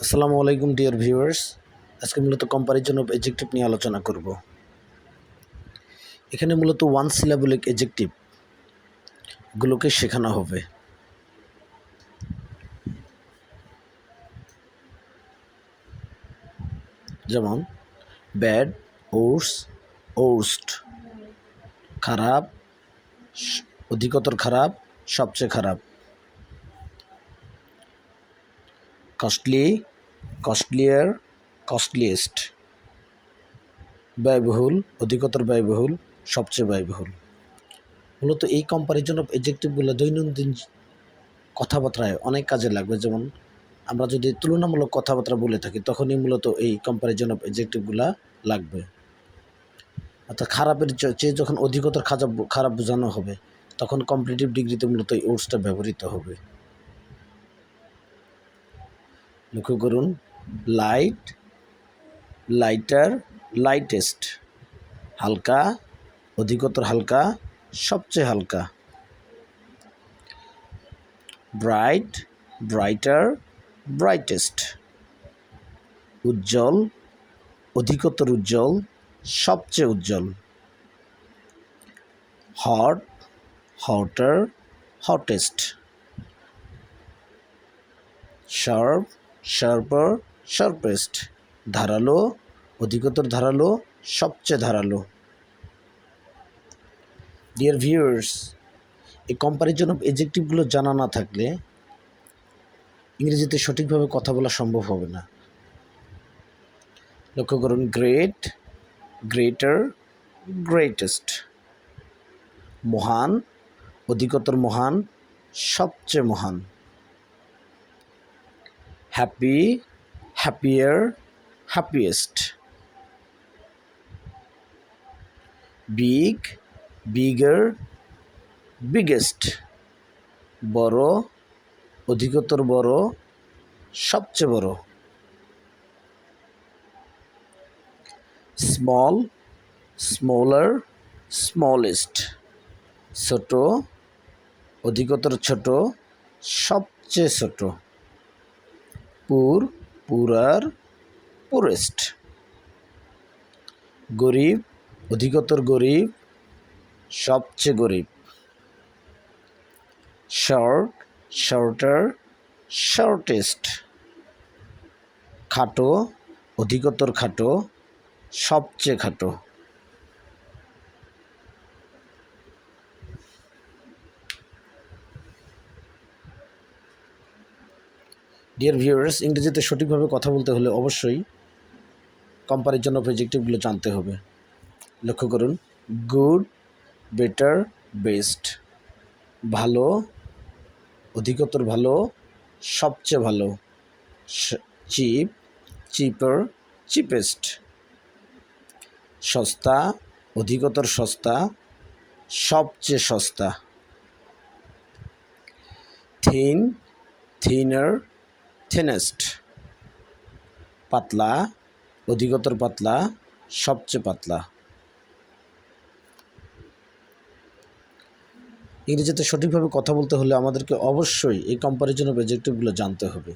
আসসালামু আলাইকুম dear viewers. আজকে মূলত কম্পারিজন অফ এডজেক্টিভ নিয়ে আলোচনা করব। এখানে মূলত ওয়ান সিলাবলিক এডজেক্টিভ গুলোকে শেখানো হবে। যেমন ব্যাড, ওর্স, ওর্স্ট, খারাপ, অধিকতর খারাপ, সবচেয়ে খারাপ, কস্টলি, কস্টলিয়ার, কস্টলিয়েস্ট, ব্যয়বহুল, অধিকতর ব্যয়বহুল, সবচেয়ে ব্যয়বহুল। মূলত এই কম্পারিজন অফ এডজেক্টিভগুলো দৈনন্দিন কথাবার্তায় অনেক কাজে লাগবে। যেমন আমরা যদি তুলনামূলক কথাবার্তা বলে থাকি তখনই মূলত এই কম্পারিজন অফ এডজেক্টিভগুলা লাগবে। অর্থাৎ খারাপের চেয়ে যখন অধিকতর খারাপ বোঝানো হবে তখন কম্পারেটিভ ডিগ্রিতে মূলত এই ওর্ডসটা ব্যবহৃত হবে। লক্ষ্য করুন, লাইট, লাইটার, লাইটেস্ট, হালকা, অধিকতর হালকা, সবচেয়ে হালকা, ব্রাইট, ব্রাইটার, ব্রাইটেস্ট, উজ্জ্বল, অধিকতর উজ্জ্বল, সবচেয়ে উজ্জ্বল, hot, hotter, hottest, sharp, sharper, sharpest, ধারালো, অধিকতর ধারালো, সবচেয়ে ধারালো। ডিয়ার ভিউয়ার্স, এই কম্পারিজন অফ এডজেক্টিভগুলো জানা না থাকলে ইংরেজিতে সঠিকভাবে কথা বলা সম্ভব হবে না। লক্ষ্য করুন, গ্রেট, গ্রেটার, গ্রেটেস্ট, মহান, অধিকতর মহান, সবচেয়ে মহান, happy, happier, happiest, big, bigger, biggest, বড়, অধিকতর বড়, সবচেয়ে বড়, স্মল, স্মলার, স্মলেস্ট, ছোট, অধিকতর ছোট, সবচেয়ে ছোট, পুর, পুরার, পুরেস্ট, গরিব, অধিকতর গরিব, সবচেয়ে গরিব, শর্ট, শর্টার, শর্টেস্ট, খাটো, অধিকতর খাটো, সবচেয়ে খাটো। ডিয়ার ভিউয়ার্স, ইংরেজিতে সঠিকভাবে কথা বলতে হলে অবশ্যই কম্পারিজন অফ এডজেক্টিভগুলো জানতে হবে। লক্ষ্য করুন, গুড, বেটার, বেস্ট, ভালো, অধিকতর ভালো, সবচেয়ে ভালো, চিপ, চিপার, চিপেস্ট, সস্তা, অধিকতর সস্তা, সবচেয়ে সস্তা, থিন, থিনার, থিনেস্ট, পাতলা, অধিকতর পাতলা, সবচেয়ে পাতলা। ইংরেজিতে সঠিকভাবে কথা বলতে হলে আমাদেরকে অবশ্যই এই কম্পারিজন অফ এডজেক্টিভগুলো জানতে হবে।